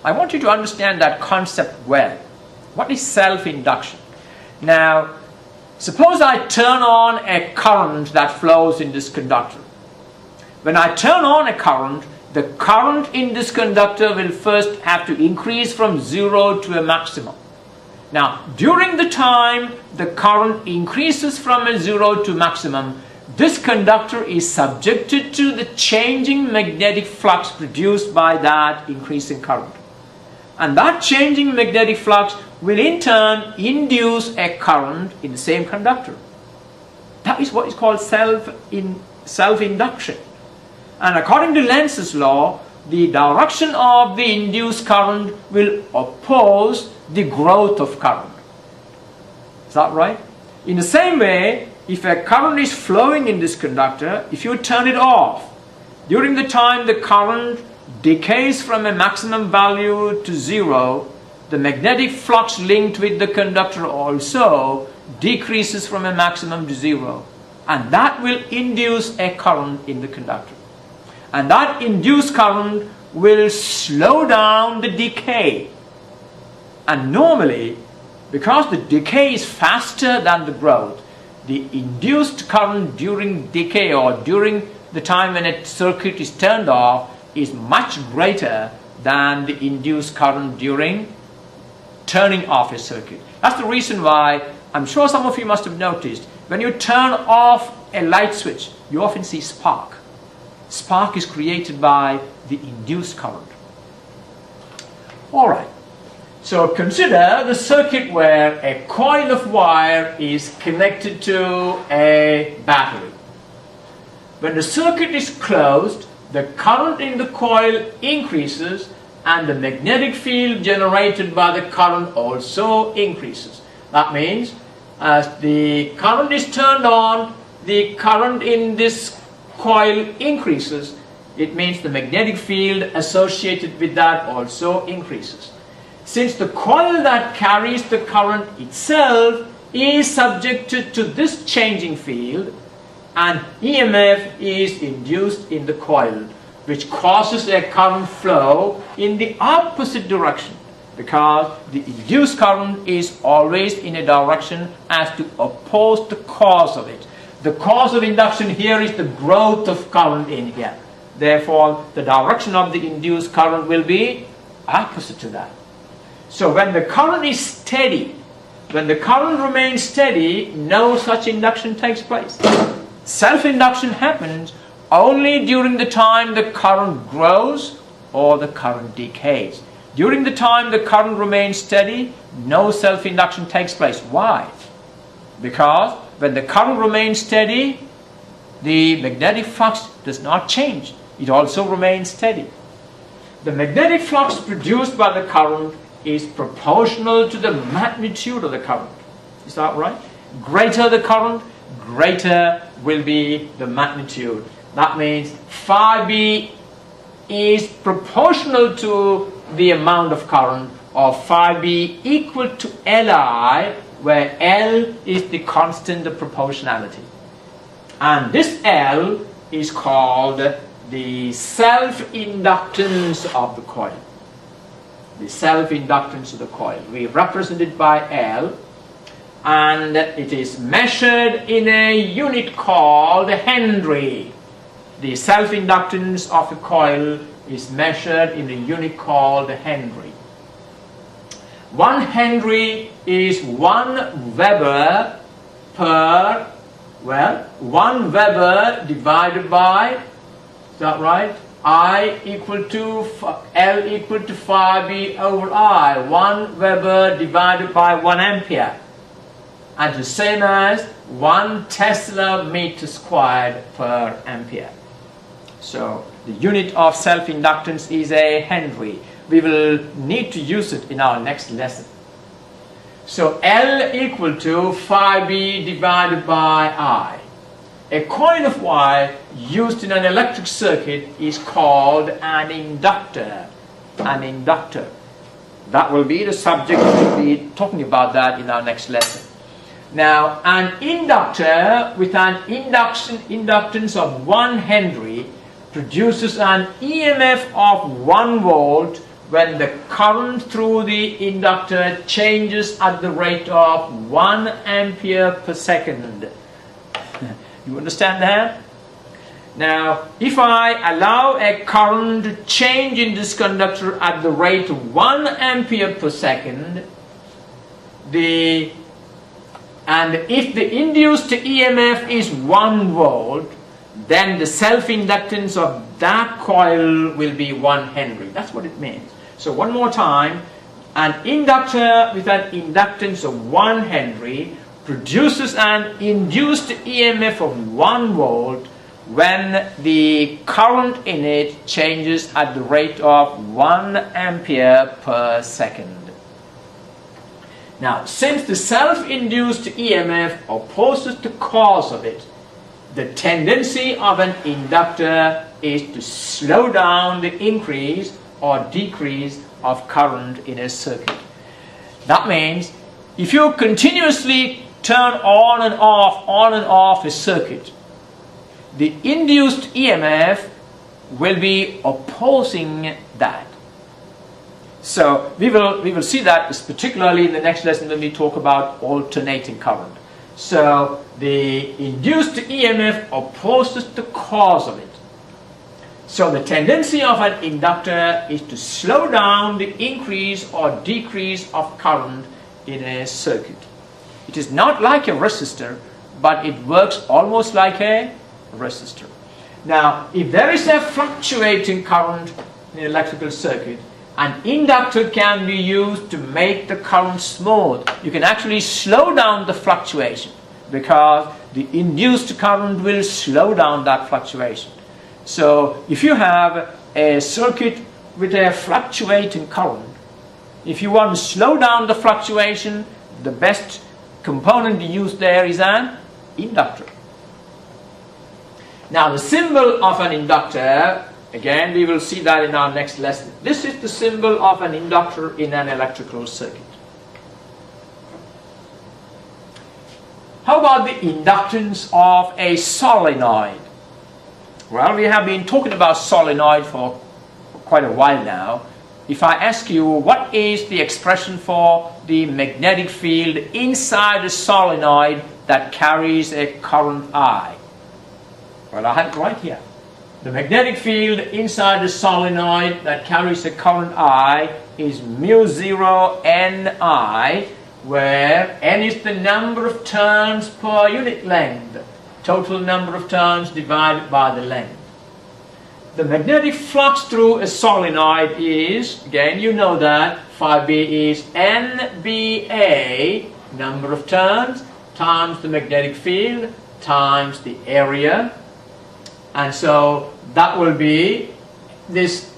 I want you to understand that concept well. What is self-induction? Now, suppose I turn on a current that flows in this conductor. When I turn on a current, the current in this conductor will first have to increase from 0 to a maximum. Now, during the time the current increases from a 0 to maximum, this conductor is subjected to the changing magnetic flux produced by that increasing current. And that changing magnetic flux will in turn induce a current in the same conductor. That is what is called self-induction. And according to Lenz's law, the direction of the induced current will oppose the growth of current. Is that right? In the same way, if a current is flowing in this conductor, if you turn it off, during the time the current decays from a maximum value to 0, the magnetic flux linked with the conductor also decreases from a maximum to 0. And that will induce a current in the conductor. And that induced current will slow down the decay. And normally, because the decay is faster than the growth, the induced current during decay or during the time when a circuit is turned off is much greater than the induced current during turning off a circuit. That's the reason why, I'm sure some of you must have noticed, when you turn off a light switch, you often see spark. Spark is created by the induced current. Alright, so consider the circuit where a coil of wire is connected to a battery. When the circuit is closed, the current in the coil increases and the magnetic field generated by the current also increases. That means as the current is turned on, the current in this coil increases. It means the magnetic field associated with that also increases. Since the coil that carries the current itself is subjected to this changing field, an EMF is induced in the coil, which causes a current flow in the opposite direction, because the induced current is always in a direction as to oppose the cause of it. The cause of induction here is the growth of current in here. Therefore, the direction of the induced current will be opposite to that. So when the current is steady, when the current remains steady, no such induction takes place. Self-induction happens only during the time the current grows or the current decays. During the time the current remains steady, no self-induction takes place. Why? Because when the current remains steady, the magnetic flux does not change. It also remains steady. The magnetic flux produced by the current is proportional to the magnitude of the current. Is that right? Greater the current, greater will be the magnitude. That means phi b is proportional to the amount of current, or phi b equal to Li, where L is the constant of proportionality. And this L is called the self-inductance of the coil. The self-inductance of the coil. We represent it by L, and it is measured in a unit called Henry. The self-inductance of a coil is measured in a unit called Henry. 1 Henry is 1 Weber per, 1 Weber divided by, is that right? I equal to, L equal to phi b over I. 1 Weber divided by 1 ampere. And the same as 1 Tesla meter squared per ampere. So the unit of self-inductance is a Henry. We will need to use it in our next lesson. So L equal to phi B divided by I. A coil of wire used in an electric circuit is called an inductor. An inductor. That will be the subject. We'll be talking about that in our next lesson. Now, an inductor with an inductance of 1 Henry produces an EMF of 1 volt when the current through the inductor changes at the rate of 1 ampere per second. You understand that? Now, if I allow a current to change in this conductor at the rate of 1 ampere per second, and if the induced EMF is 1 volt, then the self-inductance of that coil will be 1 Henry. That's what it means. So one more time, an inductor with an inductance of 1 Henry produces an induced EMF of 1 volt when the current in it changes at the rate of 1 ampere per second. Now, since the self-induced EMF opposes the cause of it, the tendency of an inductor is to slow down the increase or decrease of current in a circuit. That means if you continuously turn on and off a circuit, the induced EMF will be opposing that. So we will see that particularly in the next lesson when we talk about alternating current. So the induced EMF opposes the cause of it. So the tendency of an inductor is to slow down the increase or decrease of current in a circuit. It is not like a resistor, but it works almost like a resistor. Now, if there is a fluctuating current in an electrical circuit, an inductor can be used to make the current smooth. You can actually slow down the fluctuation because the induced current will slow down that fluctuation. So if you have a circuit with a fluctuating current, if you want to slow down the fluctuation, the best component to use there is an inductor. Now the symbol of an inductor, again we will see that in our next lesson. This is the symbol of an inductor in an electrical circuit. How about the inductance of a solenoid? Well, we have been talking about solenoid for quite a while now. If I ask you what is the expression for the magnetic field inside a solenoid that carries a current I? Well, I have it right here. The magnetic field inside the solenoid that carries a current I is mu0 Ni, where N is the number of turns per unit length, total number of turns divided by the length. The magnetic flux through a solenoid is, again you know that, phi B is NBA, number of turns, times the magnetic field, times the area. And so that will be, this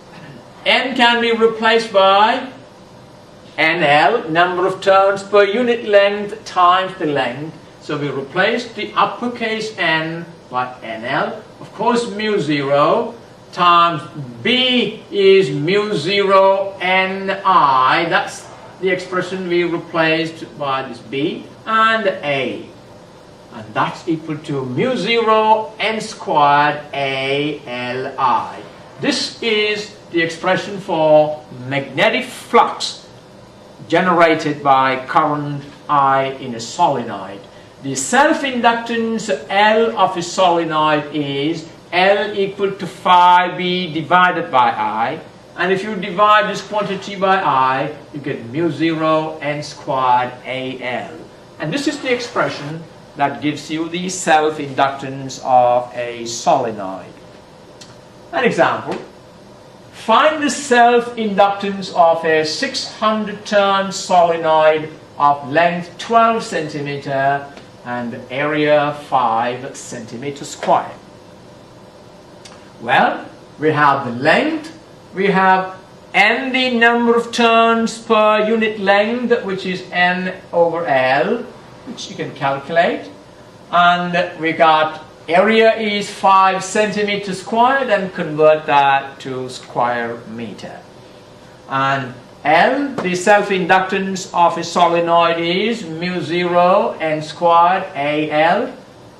N can be replaced by NL, number of turns per unit length times the length. So we replace the uppercase N by NL. Of course, mu0 times B is mu0 Ni. That's the expression we replaced by this B and A. And that's equal to mu0 N squared ALI. This is the expression for magnetic flux generated by current I in a solenoid. The self-inductance L of a solenoid is L equal to phi B divided by I. And if you divide this quantity by I, you get mu0 N squared AL. And this is the expression that gives you the self-inductance of a solenoid. An example. Find the self-inductance of a 600 turn solenoid of length 12 centimeter and area 5 centimeter square. Well, we have the length, we have N the number of turns per unit length, which is N over L, which you can calculate. And we got area is 5 centimeters squared, and convert that to square meter. And L, the self-inductance of a solenoid, is mu 0 N squared AL.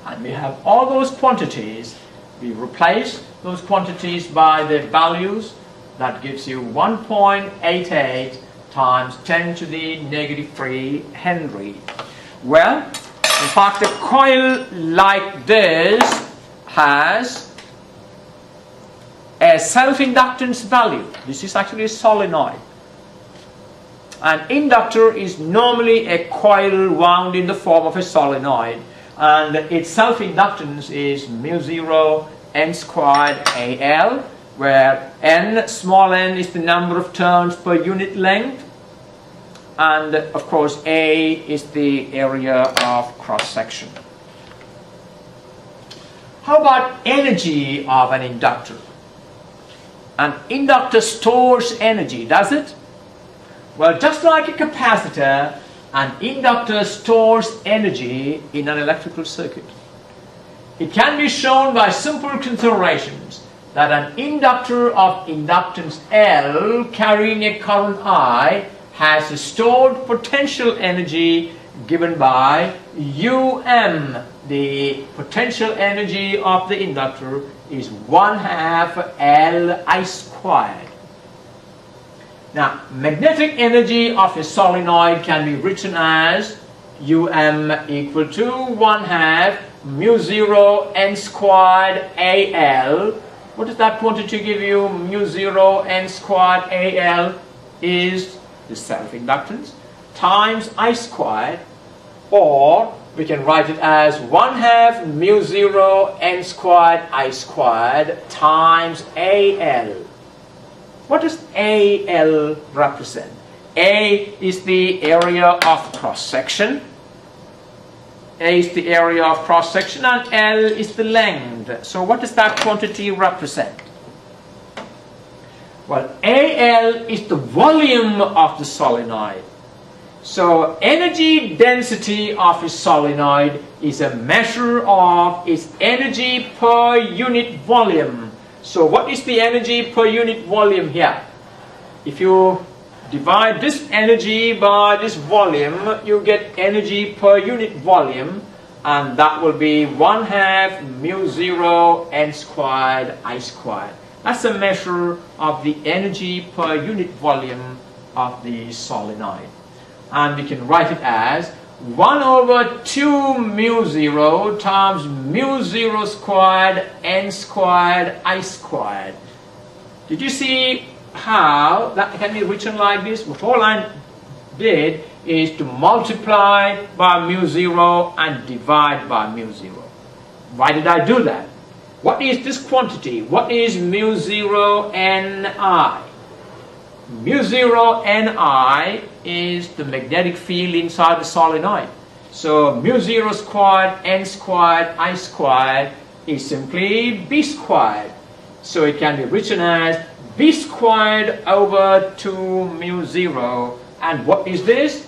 And we have all those quantities. We replace those quantities by the values. That gives you 1.88 times 10 to the negative 3 Henry. Well, in fact, a coil like this has a self-inductance value. This is actually a solenoid. An inductor is normally a coil wound in the form of a solenoid, and its self-inductance is mu 0 N squared AL, where N, small n, is the number of turns per unit length, and of course A is the area of cross-section. How about energy of an inductor? An inductor stores energy, does it? Well, just like a capacitor, an inductor stores energy in an electrical circuit. It can be shown by simple considerations that an inductor of inductance L carrying a current I has a stored potential energy given by Um. The potential energy of the inductor is 1/2 Li squared. Now, magnetic energy of a solenoid can be written as Um equal to 1/2 mu 0 N squared AL. What does that quantity give you? Mu 0 N squared AL is the self-inductance times I squared, or we can write it as 1/2 mu 0 N squared I squared times AL. What does AL represent? A is the area of cross-section. A is the area of cross-section, and L is the length. So what does that quantity represent? Well, AL is the volume of the solenoid. So energy density of a solenoid is a measure of its energy per unit volume. So what is the energy per unit volume here? If you divide this energy by this volume, you get energy per unit volume, and that will be 1/2 mu 0 N squared I squared. That's a measure of the energy per unit volume of the solenoid. And we can write it as 1/2 mu 0 times mu 0 squared N squared I squared. Did you see how that can be written like this? What all I did is to multiply by mu 0 and divide by mu 0. Why did I do that? What is this quantity? What is mu 0 Ni? Mu 0 Ni is the magnetic field inside the solenoid. So mu 0 squared N squared I squared is simply B squared. So it can be written as B squared over 2 mu 0. And what is this?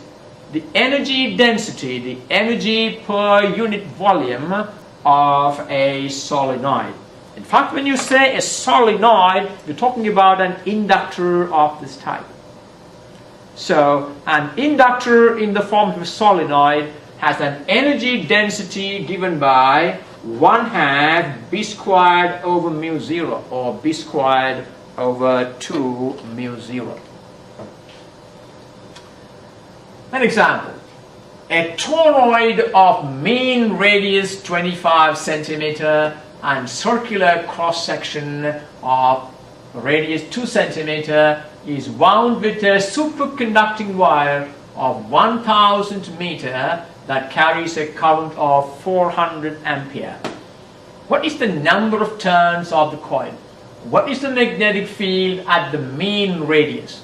The energy density, the energy per unit volume of a solenoid. In fact, when you say a solenoid, you're talking about an inductor of this type. So an inductor in the form of a solenoid has an energy density given by 1/2 B squared over mu 0, or B squared over 2 mu 0. An example. A toroid of mean radius 25 centimeter and circular cross-section of radius 2 centimeter is wound with a superconducting wire of 1000 meter that carries a current of 400 ampere. What is the number of turns of the coil? What is the magnetic field at the mean radius?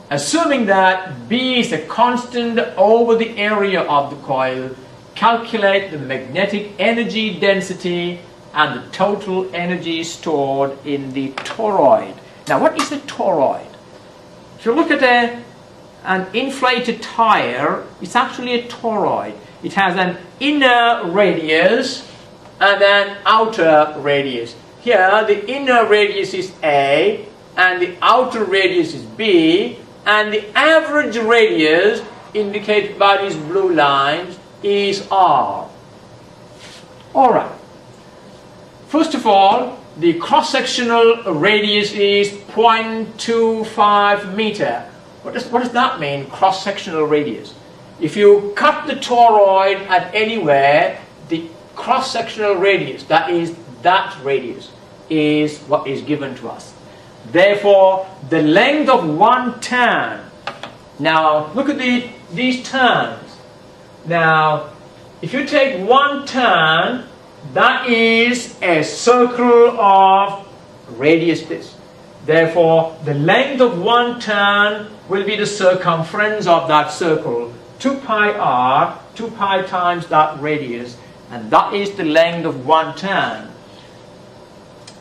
Assuming that B is a constant over the area of the coil, calculate the magnetic energy density and the total energy stored in the toroid. Now, what is a toroid? If you look at an inflated tire, it's actually a toroid. It has an inner radius and an outer radius. Here the inner radius is A and the outer radius is B, and the average radius indicated by these blue lines is R. Alright. First of all, the cross-sectional radius is 0.25 meter. What does that mean, cross-sectional radius? If you cut the toroid at anywhere, the cross-sectional radius, that is that radius, is what is given to us. Therefore, the length of one turn. Now, look at these turns. Now, if you take one turn, that is a circle of radius this. Therefore, the length of one turn will be the circumference of that circle. 2 pi r, 2 pi times that radius, and that is the length of one turn.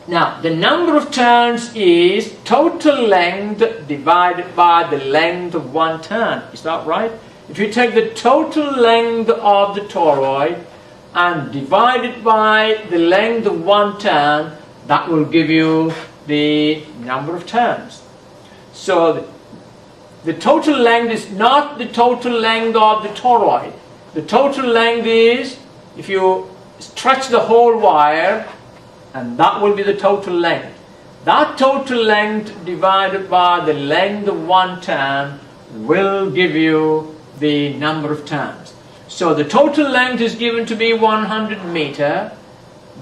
Now, the number of turns is total length divided by the length of one turn. Is that right? If you take the total length of the toroid and divide it by the length of one turn, that will give you the number of turns. So the total length is not the total length of the toroid. The total length is, if you stretch the whole wire, and that will be the total length. That total length divided by the length of one turn will give you the number of turns. So the total length is given to be 100 meter.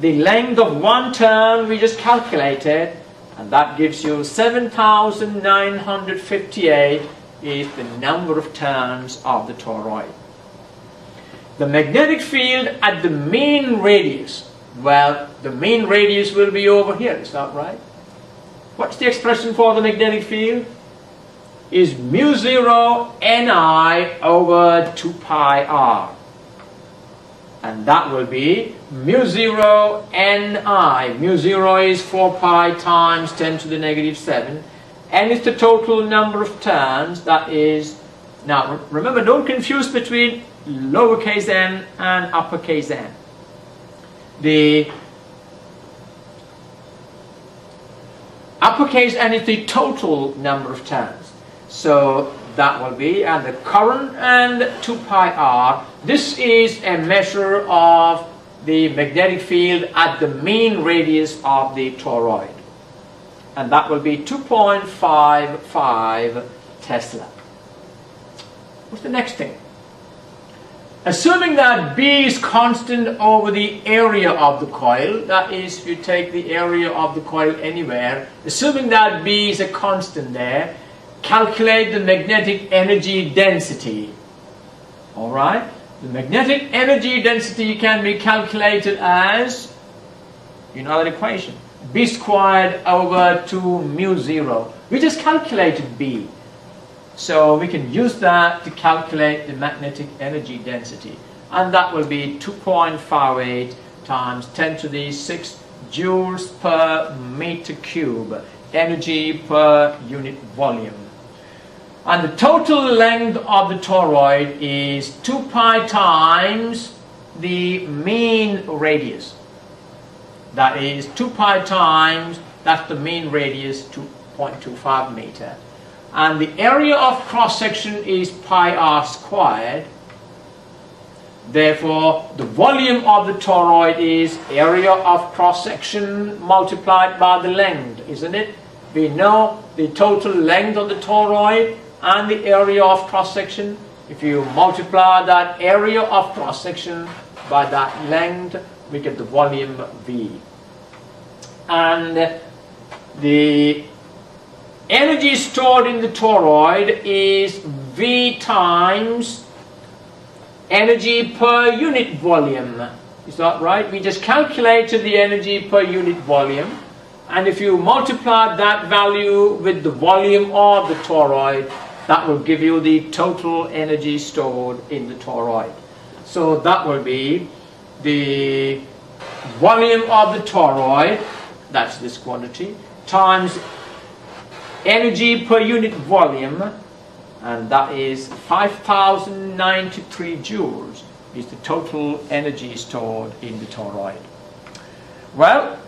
The length of one turn we just calculated, and that gives you 7,958 is the number of turns of the toroid. The magnetic field at the mean radius, well, the mean radius will be over here, is that right? What's the expression for the magnetic field? Is mu 0 Ni over 2 pi r. And that will be mu 0 Ni. Mu 0 is 4 pi times 10 to the negative 7. N is the total number of turns, that is... Now, remember, don't confuse between lowercase n and uppercase n. The uppercase n is the total number of turns. So that will be, and the current and 2 pi r. This is a measure of the magnetic field at the mean radius of the toroid. And that will be 2.55 Tesla. What's the next thing? Assuming that B is constant over the area of the coil, that is, if you take the area of the coil anywhere, assuming that B is a constant there, calculate the magnetic energy density. Alright? The magnetic energy density can be calculated as, you know that equation, B squared over 2 mu 0. We just calculated B. So we can use that to calculate the magnetic energy density. And that will be 2.58 times 10 to the 6 joules per meter cube, energy per unit volume. And the total length of the toroid is 2 pi times the mean radius. That is 2 pi times, that's the mean radius, 2.25 meter. And the area of cross-section is pi r squared. Therefore, the volume of the toroid is area of cross-section multiplied by the length, isn't it? We know the total length of the toroid and the area of cross-section. If you multiply that area of cross-section by that length, we get the volume V. And the energy stored in the toroid is V times energy per unit volume. Is that right? We just calculated the energy per unit volume, and if you multiply that value with the volume of the toroid, that will give you the total energy stored in the toroid. So that will be the volume of the toroid, that's this quantity, times energy per unit volume, and that is 5093 joules is the total energy stored in the toroid. Well,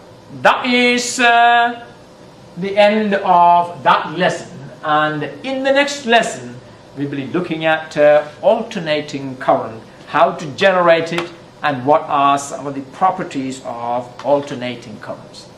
that is the end of that lesson, and in the next lesson we'll be looking at alternating current, how to generate it, and what are some of the properties of alternating currents.